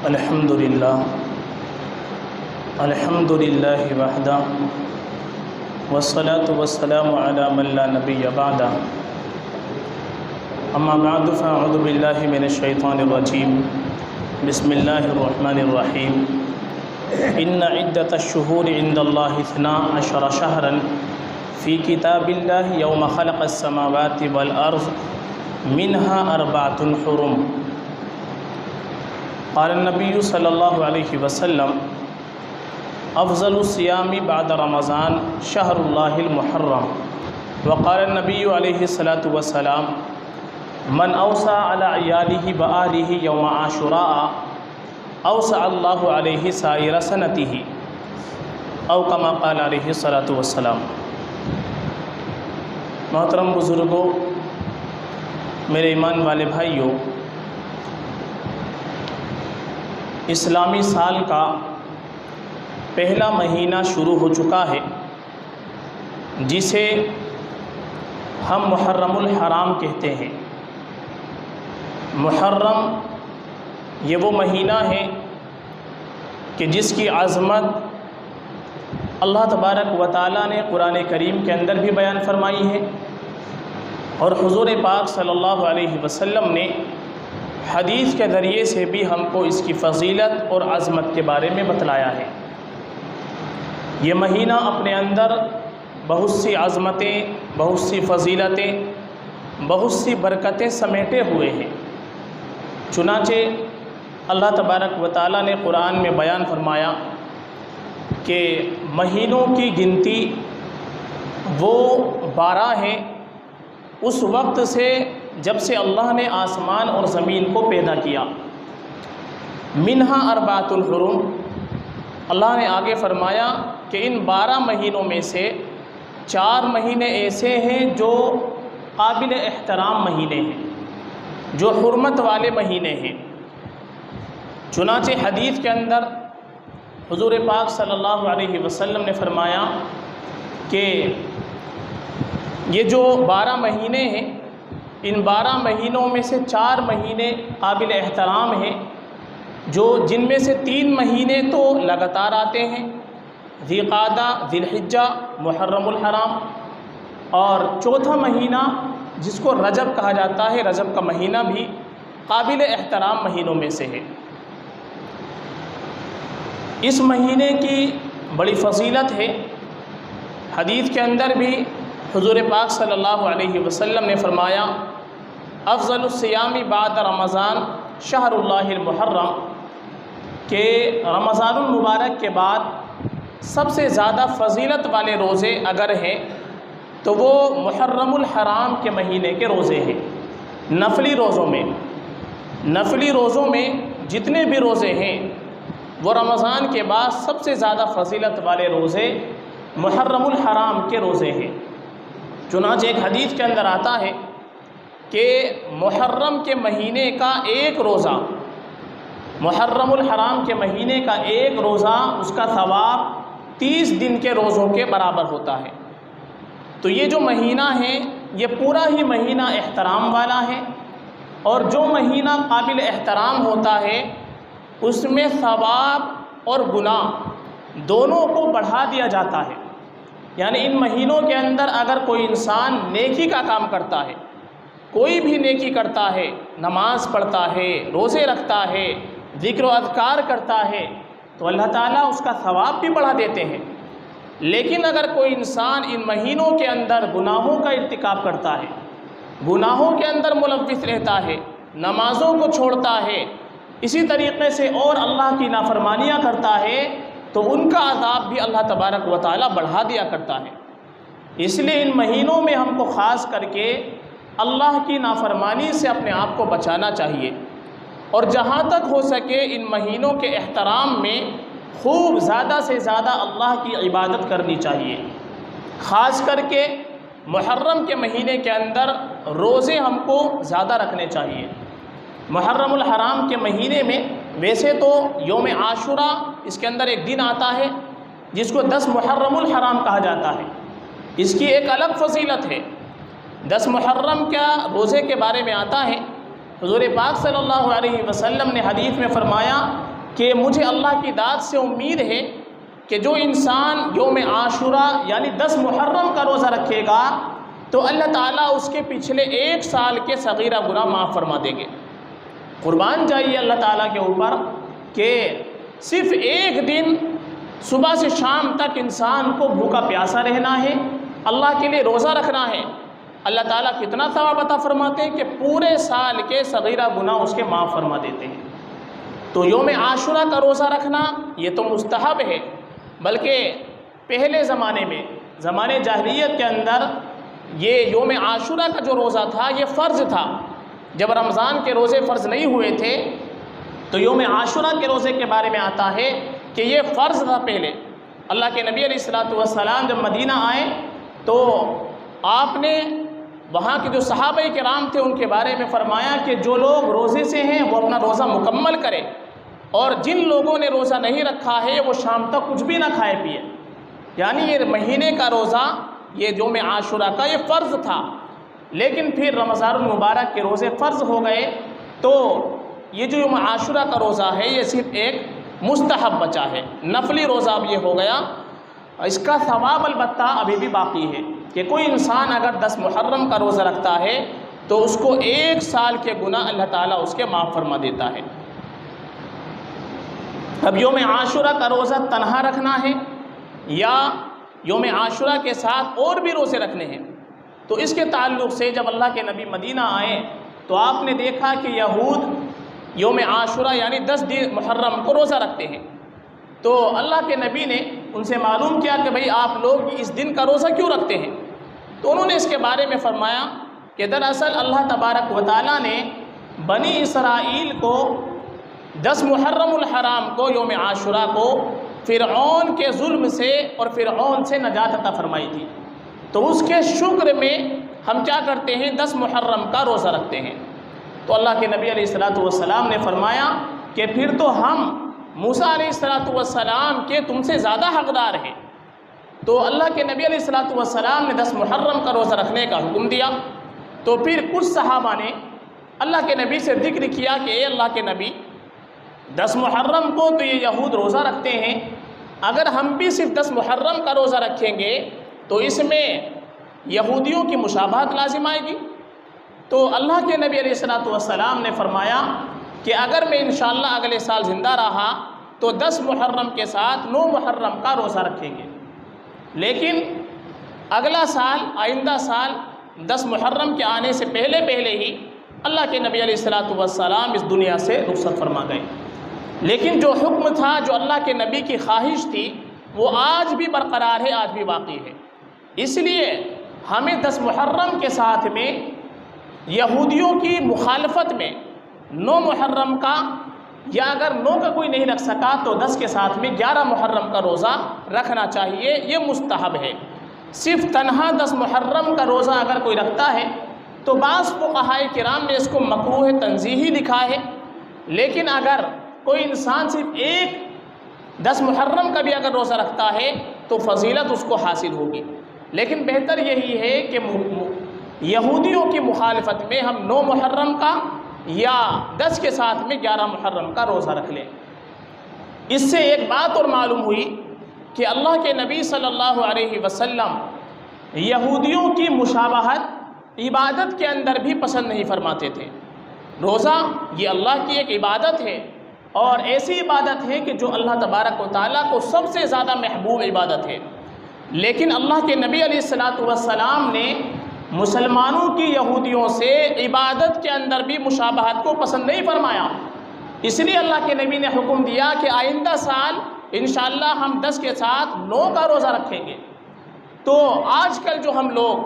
الحمدللہ وحدہ والصلاة والسلام علی من لا نبی بعدہ اما بعد فاعوذ باللہ من الشیطان الرجیم بسم اللہ الرحمن الرحیم ان عدۃ الشہور عند اللہ 12 شہرا فی کتاب اللہ یوم خلق السماوات والارض منها 4 حرم قال النبی صلی اللہ علیہ وسلم افضل الصیام بعد رمضان شہر اللہ المحرم وقال النبی علیہ الصلاۃ والسلام من اوصى على عیالہ وآلہ یوم عاشوراء اوسع اللہ علیہ سائر سنتہ او کما قال علیہ الصلاۃ والسلام۔ محترم بزرگوں، میرے ایمان والے بھائیوں، اسلامی سال کا پہلا مہینہ شروع ہو چکا ہے جسے ہم محرم الحرام کہتے ہیں۔ محرم یہ وہ مہینہ ہے کہ جس کی عظمت اللہ تبارک و تعالیٰ نے قرآن کریم کے اندر بھی بیان فرمائی ہے اور حضور پاک صلی اللہ علیہ وسلم نے حدیث کے ذریعے سے بھی ہم کو اس کی فضیلت اور عظمت کے بارے میں بتلایا ہے۔ یہ مہینہ اپنے اندر بہت سی عظمتیں، بہت سی فضیلتیں، بہت سی برکتیں سمیٹے ہوئے ہیں۔ چنانچہ اللہ تبارک و تعالیٰ نے قرآن میں بیان فرمایا کہ مہینوں کی گنتی وہ 12 ہیں اس وقت سے جب سے اللہ نے آسمان اور زمین کو پیدا کیا۔ منہا 4 الحرم، اللہ نے آگے فرمایا کہ ان 12 مہینوں میں سے 4 مہینے ایسے ہیں جو قابل احترام مہینے ہیں، جو حرمت والے مہینے ہیں۔ چنانچہ حدیث کے اندر حضور پاک صلی اللہ علیہ وسلم نے فرمایا کہ یہ جو 12 مہینے ہیں، ان 12 مہینوں میں سے 4 مہینے قابل احترام ہیں، جن میں سے 3 مہینے تو لگاتار آتے ہیں، ذی قعدہ، ذی الحجہ، محرم الحرام، اور چوتھا مہینہ جس کو رجب کہا جاتا ہے، رجب کا مہینہ بھی قابل احترام مہینوں میں سے ہے۔ اس مہینے کی بڑی فضیلت ہے۔ حدیث کے اندر بھی حضور پاک صلی اللہ علیہ وسلم نے فرمایا افضل الصیام بعد رمضان شہر اللہ المحرم، کہ رمضان المبارک کے بعد سب سے زیادہ فضیلت والے روزے اگر ہیں تو وہ محرم الحرام کے مہینے کے روزے ہیں۔ نفلی روزوں میں جتنے بھی روزے ہیں وہ رمضان کے بعد سب سے زیادہ فضیلت والے روزے محرم الحرام کے روزے ہیں۔ چنانچہ ایک حدیث کے اندر آتا ہے کہ محرم کے مہینے کا ایک روزہ، محرم الحرام کے مہینے کا ایک روزہ، اس کا ثواب 30 دن کے روزوں کے برابر ہوتا ہے۔ تو یہ جو مہینہ ہے یہ پورا ہی مہینہ احترام والا ہے، اور جو مہینہ قابل احترام ہوتا ہے اس میں ثواب اور گناہ دونوں کو بڑھا دیا جاتا ہے۔ یعنی ان مہینوں کے اندر اگر کوئی انسان نیکی کا کام کرتا ہے، کوئی بھی نیکی کرتا ہے، نماز پڑھتا ہے، روزے رکھتا ہے، ذکر و اذکار کرتا ہے، تو اللہ تعالیٰ اس کا ثواب بھی بڑھا دیتے ہیں۔ لیکن اگر کوئی انسان ان مہینوں کے اندر گناہوں کا ارتکاب کرتا ہے، گناہوں کے اندر ملوث رہتا ہے، نمازوں کو چھوڑتا ہے، اسی طریقے سے اور اللہ کی نافرمانیاں کرتا ہے، تو ان کا عذاب بھی اللہ تبارک و تعالیٰ بڑھا دیا کرتا ہے۔ اس لیے ان مہینوں میں ہم کو خاص کر کے اللہ کی نافرمانی سے اپنے آپ کو بچانا چاہیے، اور جہاں تک ہو سکے ان مہینوں کے احترام میں خوب زیادہ سے زیادہ اللہ کی عبادت کرنی چاہیے۔ خاص کر کے محرم کے مہینے کے اندر روزے ہم کو زیادہ رکھنے چاہیے۔ محرم الحرام کے مہینے میں ویسے تو یوم عاشوراء اس کے اندر ایک دن آتا ہے جس کو 10 محرم الحرام کہا جاتا ہے، اس کی ایک الگ فضیلت ہے۔ 10 محرم کا روزے کے بارے میں آتا ہے، حضور پاک صلی اللہ علیہ وسلم نے حدیث میں فرمایا کہ مجھے اللہ کی ذات سے امید ہے کہ جو انسان یوم عاشورہ یعنی 10 محرم کا روزہ رکھے گا تو اللہ تعالیٰ اس کے پچھلے 1 سال کے صغیرہ گناہ معاف فرما دیں گے۔ قربان جائیے اللہ تعالیٰ کے اوپر کہ صرف ایک دن صبح سے شام تک انسان کو بھوکا پیاسا رہنا ہے، اللہ کے لیے روزہ رکھنا ہے، اللہ تعالیٰ کتنا ثواب عطا فرماتے ہیں کہ پورے سال کے صغیرہ گناہ اس کے معاف فرما دیتے ہیں۔ تو یوم عاشورہ کا روزہ رکھنا یہ تو مستحب ہے، بلکہ پہلے زمانے میں زمانے جاہلیت کے اندر یہ یوم عاشورہ کا جو روزہ تھا یہ فرض تھا۔ جب رمضان کے روزے فرض نہیں ہوئے تھے تو یوم عاشورہ کے روزے کے بارے میں آتا ہے کہ یہ فرض تھا پہلے۔ اللہ کے نبی علیہ الصلوۃ جب مدینہ آئے تو آپ نے وہاں کے جو صحابہ کرام تھے ان کے بارے میں فرمایا کہ جو لوگ روزے سے ہیں وہ اپنا روزہ مکمل کرے، اور جن لوگوں نے روزہ نہیں رکھا ہے وہ شام تک کچھ بھی نہ کھائے پیے۔ یعنی یہ مہینے کا روزہ یہ یوم عاشورہ کا یہ فرض تھا، لیکن پھر رمضان المبارک کے روزے فرض ہو گئے تو یہ جو یوم عاشورہ کا روزہ ہے یہ صرف ایک مستحب بچا ہے، نفلی روزہ اب یہ ہو گیا۔ اس کا ثواب البتہ ابھی بھی باقی ہے کہ کوئی انسان اگر 10 محرم کا روزہ رکھتا ہے تو اس کو 1 سال کے گناہ اللہ تعالیٰ اس کے معاف فرما دیتا ہے۔ اب یوم عاشورہ کا روزہ تنہا رکھنا ہے یا یوم عاشورہ کے ساتھ اور بھی روزے رکھنے ہیں، تو اس کے تعلق سے جب اللہ کے نبی مدینہ آئے تو آپ نے دیکھا کہ یہود یوم عاشورہ یعنی 10 محرم کو روزہ رکھتے ہیں، تو اللہ کے نبی نے ان سے معلوم کیا کہ بھئی آپ لوگ اس دن کا روزہ کیوں رکھتے ہیں؟ تو انہوں نے اس کے بارے میں فرمایا کہ دراصل اللہ تبارک و تعالیٰ نے بنی اسرائیل کو 10 محرم الحرام کو یوم عاشورہ کو فرعون کے ظلم سے اور فرعون سے نجات عطا فرمائی تھی، تو اس کے شکر میں ہم کیا کرتے ہیں 10 محرم کا روزہ رکھتے ہیں۔ تو اللہ کے نبی علیہ السلام نے فرمایا کہ پھر تو ہم موسیٰ علیہ السلام کے تم سے زیادہ حقدار ہیں۔ تو اللہ کے نبی علیہ السلام نے 10 محرم کا روزہ رکھنے کا حکم دیا، تو پھر کچھ صحابہ نے اللہ کے نبی سے ذکر کیا کہ اے اللہ کے نبی 10 محرم کو تو یہ یہود روزہ رکھتے ہیں، اگر ہم بھی صرف 10 محرم کا روزہ رکھیں گے تو اس میں یہودیوں کی مشابہت لازم آئے گی۔ تو اللہ کے نبی علیہ السلام نے فرمایا کہ اگر میں انشاءاللہ اگلے سال زندہ رہا تو 10 محرم کے ساتھ 9 محرم کا روزہ رکھیں گے، لیکن اگلا سال آئندہ سال 10 محرم کے آنے سے پہلے ہی اللہ کے نبی علیہ السلام اس دنیا سے رخصت فرما گئے۔ لیکن جو حکم تھا، جو اللہ کے نبی کی خواہش تھی، وہ آج بھی برقرار ہے، آج بھی باقی ہے۔ اس لیے ہمیں 10 محرم کے ساتھ میں یہودیوں کی مخالفت میں 9 محرم کا، یا اگر 9 کا کوئی نہیں رکھ سکا تو 10 کے ساتھ میں 11 محرم کا روزہ رکھنا چاہیے، یہ مستحب ہے۔ صرف تنہا 10 محرم کا روزہ اگر کوئی رکھتا ہے تو بعض فقہائے کرام نے اس کو مکروہ تنزیہی لکھا ہے، لیکن اگر کوئی انسان صرف ایک 10 محرم کا بھی اگر روزہ رکھتا ہے تو فضیلت اس کو حاصل ہوگی۔ لیکن بہتر یہی ہے کہ یہودیوں کی مخالفت میں ہم 9 محرم کا یا 10 کے ساتھ میں 11 محرم کا روزہ رکھ لیں۔ اس سے ایک بات اور معلوم ہوئی کہ اللہ کے نبی صلی اللہ علیہ وسلم یہودیوں کی مشابہت عبادت کے اندر بھی پسند نہیں فرماتے تھے۔ روزہ یہ اللہ کی ایک عبادت ہے، اور ایسی عبادت ہے کہ جو اللہ تبارک و تعالیٰ کو سب سے زیادہ محبوب عبادت ہے، لیکن اللہ کے نبی علیہ السلام نے مسلمانوں کی یہودیوں سے عبادت کے اندر بھی مشابہت کو پسند نہیں فرمایا۔ اس لیے اللہ کے نبی نے حکم دیا کہ آئندہ سال انشاءاللہ ہم 10 کے ساتھ 9 کا روزہ رکھیں گے۔ تو آج کل جو ہم لوگ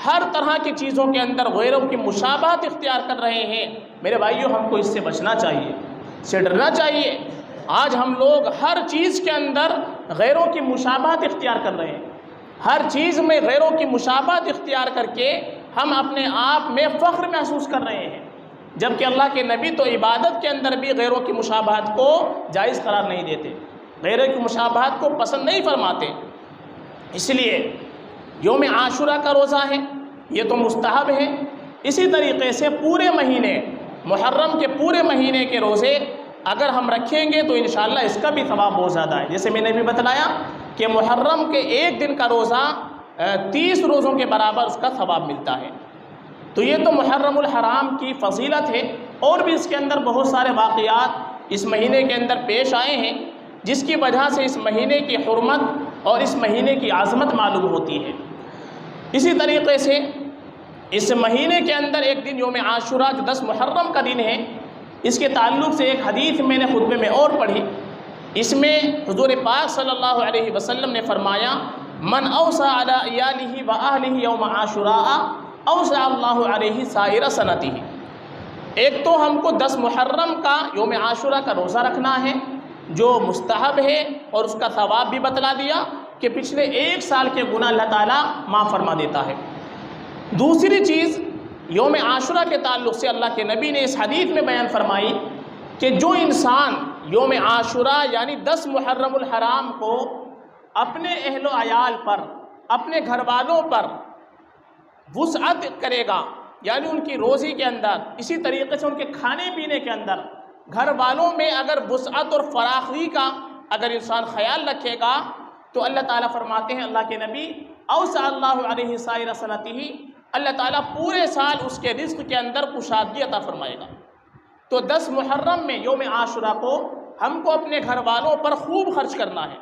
ہر طرح کی چیزوں کے اندر غیروں کی مشابہت اختیار کر رہے ہیں، میرے بھائیوں ہم کو اس سے بچنا چاہیے، سے ڈرنا چاہیے۔ آج ہم لوگ ہر چیز کے اندر غیروں کی مشابہت اختیار کر رہے ہیں، ہر چیز میں غیروں کی مشابہت اختیار کر کے ہم اپنے آپ میں فخر محسوس کر رہے ہیں، جبکہ اللہ کے نبی تو عبادت کے اندر بھی غیروں کی مشابہت کو جائز قرار نہیں دیتے، غیروں کی مشابہت کو پسند نہیں فرماتے۔ اس لیے یوم عاشورہ کا روزہ ہے یہ تو مستحب ہے، اسی طریقے سے پورے مہینے محرم کے پورے مہینے کے روزے اگر ہم رکھیں گے تو انشاءاللہ اس کا بھی ثواب بہت زیادہ ہے. جیسے میں نے بھی بتلایا کہ محرم کے ایک دن کا روزہ 30 روزوں کے برابر اس کا ثواب ملتا ہے. تو یہ تو محرم الحرام کی فضیلت ہے. اور بھی اس کے اندر بہت سارے واقعات اس مہینے کے اندر پیش آئے ہیں جس کی وجہ سے اس مہینے کی حرمت اور اس مہینے کی عظمت معلوم ہوتی ہے. اسی طریقے سے اس مہینے کے اندر ایک دن یوم عاشورہ جو 10 محرم کا دن ہے، اس کے تعلق سے ایک حدیث میں نے خطبے میں اور پڑھی. اس میں حضور پاک صلی اللہ علیہ وسلم نے فرمایا من اوصى على عیالہ واہلہ یوم عاشوراء اوصى اللہ علیہ سائر سنتہ. ایک تو ہم کو 10 محرم کا یوم عاشورہ کا روزہ رکھنا ہے جو مستحب ہے، اور اس کا ثواب بھی بتلا دیا کہ پچھلے 1 سال کے گناہ اللہ تعالیٰ معاف فرما دیتا ہے. دوسری چیز یوم عاشورہ کے تعلق سے اللہ کے نبی نے اس حدیث میں بیان فرمائی کہ جو انسان یوم عاشورہ یعنی 10 محرم الحرام کو اپنے اہل و عیال پر، اپنے گھر والوں پر وسعت کرے گا، یعنی ان کی روزی کے اندر، اسی طریقے سے ان کے کھانے پینے کے اندر گھر والوں میں اگر وسعت اور فراخی کا اگر انسان خیال رکھے گا تو اللہ تعالیٰ فرماتے ہیں اللہ کے نبی اوصى اللہ علیہ سائر سنتہ، اللہ تعالیٰ پورے سال اس کے رزق کے اندر کشادگی عطا فرمائے گا. تو 10 محرم میں یوم عاشورہ کو ہم کو اپنے گھر والوں پر خوب خرچ کرنا ہے.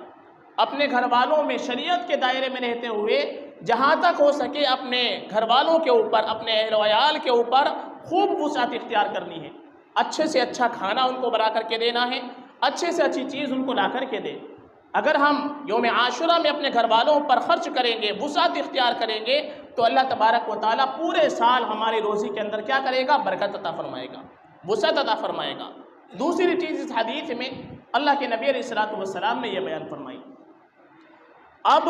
اپنے گھر والوں میں شریعت کے دائرے میں رہتے ہوئے جہاں تک ہو سکے اپنے گھر والوں کے اوپر، اپنے اہل و عیال کے اوپر خوب وسعت اختیار کرنی ہے. اچھے سے اچھا کھانا ان کو بنا کر کے دینا ہے، اچھے سے اچھی چیز ان کو لا کر کے دے. اگر ہم یوم عاشورہ میں اپنے گھر والوں پر خرچ کریں گے، وسعت اختیار کریں گے، تو اللہ تبارک و تعالیٰ پورے سال ہماری روزی کے اندر کیا کرے گا؟ برکت عطا فرمائے گا، وسعت عطا فرمائے گا. دوسری چیز اس حدیث میں اللہ کے نبی علیہ الصلوۃ والسلام نے یہ بیان فرمائی. اب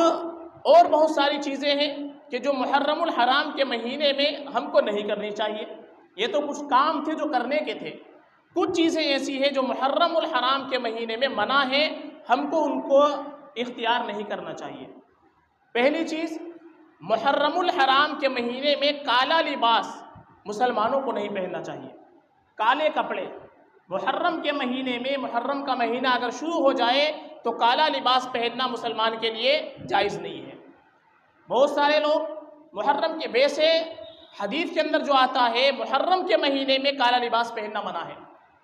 اور بہت ساری چیزیں ہیں کہ جو محرم الحرام کے مہینے میں ہم کو نہیں کرنی چاہیے. یہ تو کچھ کام تھے جو کرنے کے تھے. کچھ چیزیں ایسی ہیں جو محرم الحرام کے مہینے میں منع ہے، ہم کو ان کو اختیار نہیں کرنا چاہیے. پہلی چیز، محرم الحرام کے مہینے میں کالا لباس مسلمانوں کو نہیں پہننا چاہیے. کالے کپڑے محرم کے مہینے میں، محرم کا مہینہ اگر شروع ہو جائے تو کالا لباس پہننا مسلمان کے لیے جائز نہیں ہے. بہت سارے لوگ محرم کے ویسے حدیث کے اندر جو آتا ہے محرم کے مہینے میں کالا لباس پہننا منع ہے،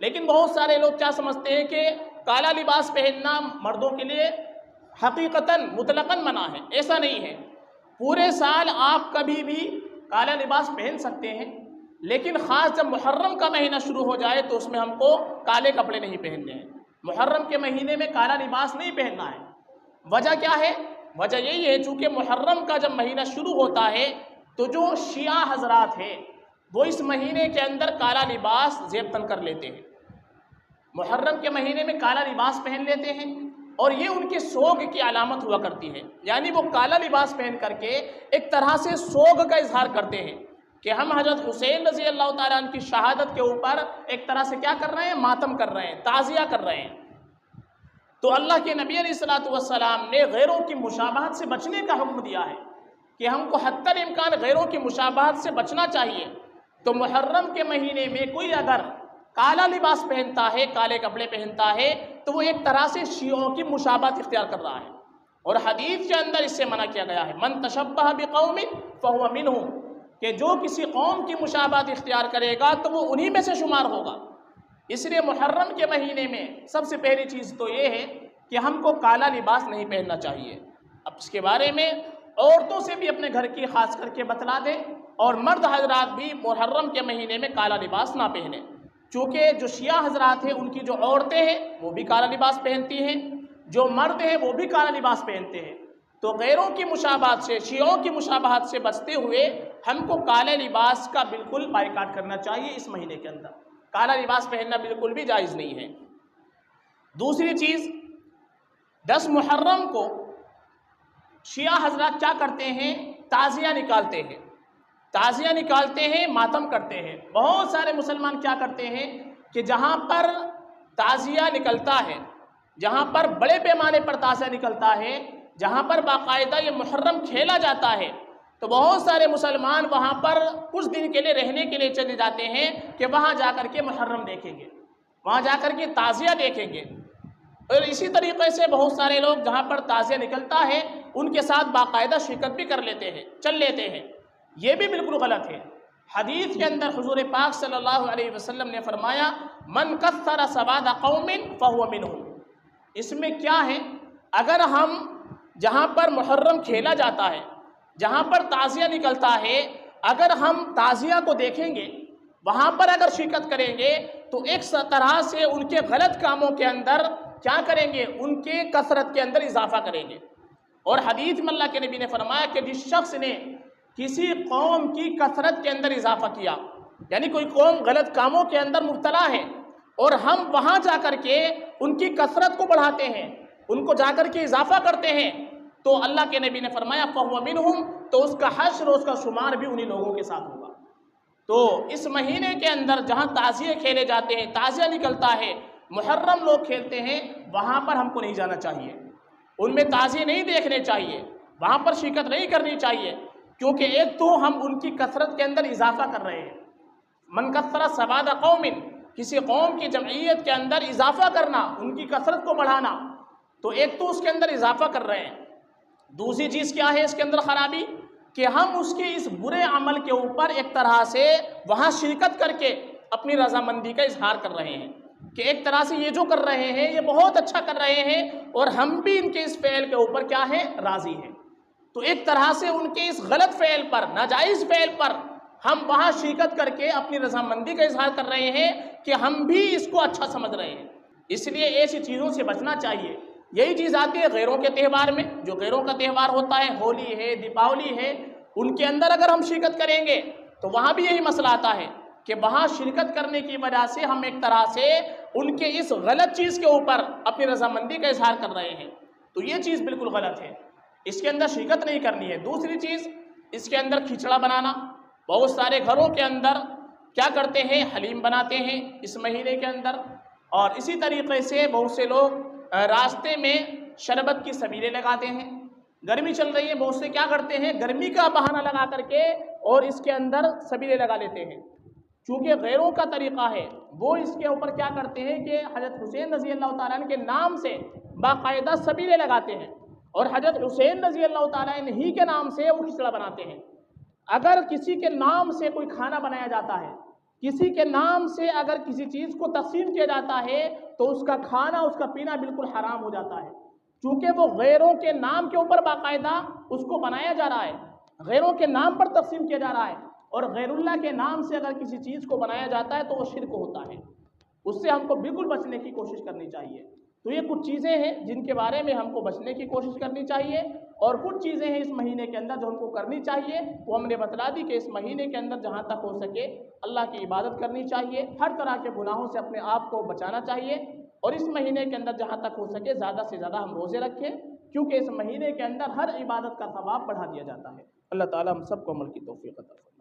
لیکن بہت سارے لوگ کیا سمجھتے ہیں کہ کالا لباس پہننا مردوں کے لیے حقیقتاً مطلقاً منع ہے. ایسا نہیں ہے. پورے سال آپ کبھی بھی کالا لباس پہن سکتے ہیں، لیکن خاص جب محرم کا مہینہ شروع ہو جائے تو اس میں ہم کو کالے کپڑے نہیں پہننے ہیں. محرم کے مہینے میں کالا لباس نہیں پہننا ہے. وجہ کیا ہے؟ وجہ یہی ہے چونکہ محرم کا جب مہینہ شروع ہوتا ہے تو جو شیعہ حضرات ہیں وہ اس مہینے کے اندر کالا لباس زیب تن کر لیتے ہیں. محرم کے مہینے میں کالا لباس پہن لیتے ہیں اور یہ ان کے سوگ کی علامت ہوا کرتی ہے. یعنی وہ کالا لباس پہن کر کے ایک طرح سے سوگ کا اظہار کرتے ہیں کہ ہم حضرت حسین رضی اللہ تعالیٰ عنہ کی شہادت کے اوپر ایک طرح سے کیا کر رہے ہیں؟ ماتم کر رہے ہیں، تعزیہ کر رہے ہیں. تو اللہ کے نبی علیہ الصلوۃ والسلام نے غیروں کی مشابہت سے بچنے کا حکم دیا ہے کہ ہم کو حتی الامکان غیروں کی مشابہت سے بچنا چاہیے. تو محرم کے مہینے میں کوئی اگر کالا لباس پہنتا ہے، کالے کپڑے پہنتا ہے، تو وہ ایک طرح سے شیعوں کی مشابہت اختیار کر رہا ہے. اور حدیث کے اندر اس سے منع کیا گیا ہے من تشبہ بقوم فہو منہم، کہ جو کسی قوم کی مشابہت اختیار کرے گا تو وہ انہی میں سے شمار ہوگا. اس لیے محرم کے مہینے میں سب سے پہلی چیز تو یہ ہے کہ ہم کو کالا لباس نہیں پہننا چاہیے. اب اس کے بارے میں عورتوں سے بھی اپنے گھر کی خاص کر کے بتلا دیں، اور مرد حضرات بھی محرم کے مہینے میں کالا لباس نہ پہنیں. چونکہ جو شیعہ حضرات ہیں ان کی جو عورتیں ہیں وہ بھی کالا لباس پہنتی ہیں، جو مرد ہیں وہ بھی کالا لباس پہنتے ہیں. تو غیروں کی مشابہت سے، شیعوں کی مشابہت سے بچتے ہوئے ہم کو کالے لباس کا بالکل بائیکاٹ کرنا چاہیے. اس مہینے کے اندر کالا لباس پہننا بالکل بھی جائز نہیں ہے. دوسری چیز، 10 محرم کو شیعہ حضرات کیا کرتے ہیں؟ تعزیہ نکالتے ہیں. تعزیہ نکالتے ہیں، ماتم کرتے ہیں. بہت سارے مسلمان کیا کرتے ہیں کہ جہاں پر تعزیہ نکلتا ہے، جہاں پر بڑے پیمانے پر تعزیہ نکلتا ہے، جہاں پر باقاعدہ یہ محرم کھیلا جاتا ہے، تو بہت سارے مسلمان وہاں پر کچھ دن کے لیے رہنے کے لیے چلے جاتے ہیں کہ وہاں جا کر کے محرم دیکھیں گے. وہاں جا کر کے تعزیہ دیکھیں گے، اور اسی طریقے سے بہت سارے لوگ جہاں پر تعزیہ نکلتا ہے ان کے ساتھ باقاعدہ شرکت بھی کر لیتے ہیں، چل لیتے ہیں، یہ بھی بالکل غلط ہے۔ حدیث کے اندر حضور پاک صلی اللہ علیہ وسلم نے فرمایا من کثر سواد قوم فہو منہم، اس میں کیا ہے، اگر ہم جہاں پر محرم کھیلا جاتا ہے، جہاں پر تعزیہ نکلتا ہے، اگر ہم تعزیہ کو دیکھیں گے، وہاں پر اگر شرکت کریں گے تو ایک طرح سے ان کے غلط کاموں کے اندر کیا کریں گے، ان کے کثرت کے اندر اضافہ کریں گے۔ اور حدیث میں اللہ کے نبی نے فرمایا کہ جس شخص نے کسی قوم کی کثرت کے اندر اضافہ کیا، یعنی کوئی قوم غلط کاموں کے اندر مبتلا ہے اور ہم وہاں جا کر کے ان کی کثرت کو بڑھاتے ہیں، ان کو جا کر کے اضافہ کرتے ہیں، تو اللہ کے نبی نے فرمایا فَهُوَ مِنْهُمْ، تو اس کا حشر، اس کا شمار بھی انہی لوگوں کے ساتھ ہوگا۔ تو اس مہینے کے اندر جہاں تعزیے کھیلے جاتے ہیں، تعزیہ نکلتا ہے، محرم لوگ کھیلتے ہیں، وہاں پر ہم کو نہیں جانا چاہیے، ان میں تعزیے نہیں دیکھنے چاہیے، وہاں پر شرکت نہیں کرنی چاہیے، کیونکہ ایک تو ہم ان کی کثرت کے اندر اضافہ کر رہے ہیں۔ من کثر سواد قوم، کسی قوم کی جمعیت کے اندر اضافہ کرنا، ان کی کثرت کو بڑھانا، تو ایک تو اس کے اندر اضافہ کر رہے ہیں۔ دوسری چیز کیا ہے اس کے اندر خرابی، کہ ہم اس کے اس برے عمل کے اوپر ایک طرح سے وہاں شرکت کر کے اپنی رضامندی کا اظہار کر رہے ہیں، کہ ایک طرح سے یہ جو کر رہے ہیں یہ بہت اچھا کر رہے ہیں اور ہم بھی ان کے اس فعل کے اوپر کیا ہے، راضی ہیں۔ تو ایک طرح سے ان کے اس غلط فعل پر، ناجائز فعل پر ہم وہاں شرکت کر کے اپنی رضامندی کا اظہار کر رہے ہیں کہ ہم بھی اس کو اچھا سمجھ رہے ہیں۔ اس لیے ایسی چیزوں سے بچنا چاہیے۔ یہی چیز آتی ہے غیروں کے تہوار میں، جو غیروں کا تہوار ہوتا ہے، ہولی ہے، دیپاولی ہے، ان کے اندر اگر ہم شرکت کریں گے تو وہاں بھی یہی مسئلہ آتا ہے کہ وہاں شرکت کرنے کی وجہ سے ہم ایک طرح سے ان کے اس غلط چیز کے اوپر اپنی رضامندی کا اظہار کر رہے ہیں، تو یہ چیز بالکل غلط ہے، اس کے اندر شرکت نہیں کرنی ہے۔ دوسری چیز، اس کے اندر کھچڑا بنانا، بہت سارے گھروں کے اندر کیا کرتے ہیں، حلیم بناتے ہیں اس مہینے کے اندر، اور اسی طریقے سے بہت سے لوگ راستے میں شربت کی سبیلیں لگاتے ہیں۔ گرمی چل رہی ہے، بہت سے کیا کرتے ہیں، گرمی کا بہانہ لگا کر کے اور اس کے اندر سبیلیں لگا لیتے ہیں۔ چونکہ غیروں کا طریقہ ہے، وہ اس کے اوپر کیا کرتے ہیں کہ حضرت حسین رضی اللہ تعالیٰ عنہ کے نام سے باقاعدہ سبیلیں لگاتے ہیں، اور حضرت حسین رضی اللہ تعالیٰ عنہ ہی کے نام سے وہ کھچڑا بناتے ہیں۔ اگر کسی کے نام سے کوئی کھانا بنایا جاتا ہے، کسی کے نام سے اگر کسی چیز کو تقسیم کیا جاتا ہے تو اس کا کھانا، اس کا پینا بالکل حرام ہو جاتا ہے، چونکہ وہ غیروں کے نام کے اوپر باقاعدہ اس کو بنایا جا رہا ہے، غیروں کے نام پر تقسیم کیا جا رہا ہے، اور غیر اللہ کے نام سے اگر کسی چیز کو بنایا جاتا ہے تو وہ شرک ہوتا ہے، اس سے ہم کو بالکل بچنے کی کوشش کرنی چاہیے۔ تو یہ کچھ چیزیں ہیں جن کے بارے میں ہم کو بچنے کی کوشش کرنی چاہیے، اور کچھ چیزیں ہیں اس مہینے کے اندر جو ہم کو کرنی چاہیے، وہ ہم نے بتلا دی کہ اس مہینے کے اندر جہاں تک ہو سکے اللہ کی عبادت کرنی چاہیے، ہر طرح کے گناہوں سے اپنے آپ کو بچانا چاہیے، اور اس مہینے کے اندر جہاں تک ہو سکے زیادہ سے زیادہ ہم روزے رکھیں، کیونکہ اس مہینے کے اندر ہر عبادت کا ثواب بڑھا دیا جاتا ہے۔ اللہ تعالیٰ ہم سب کو عمل کی توفیق عطا فرمائے۔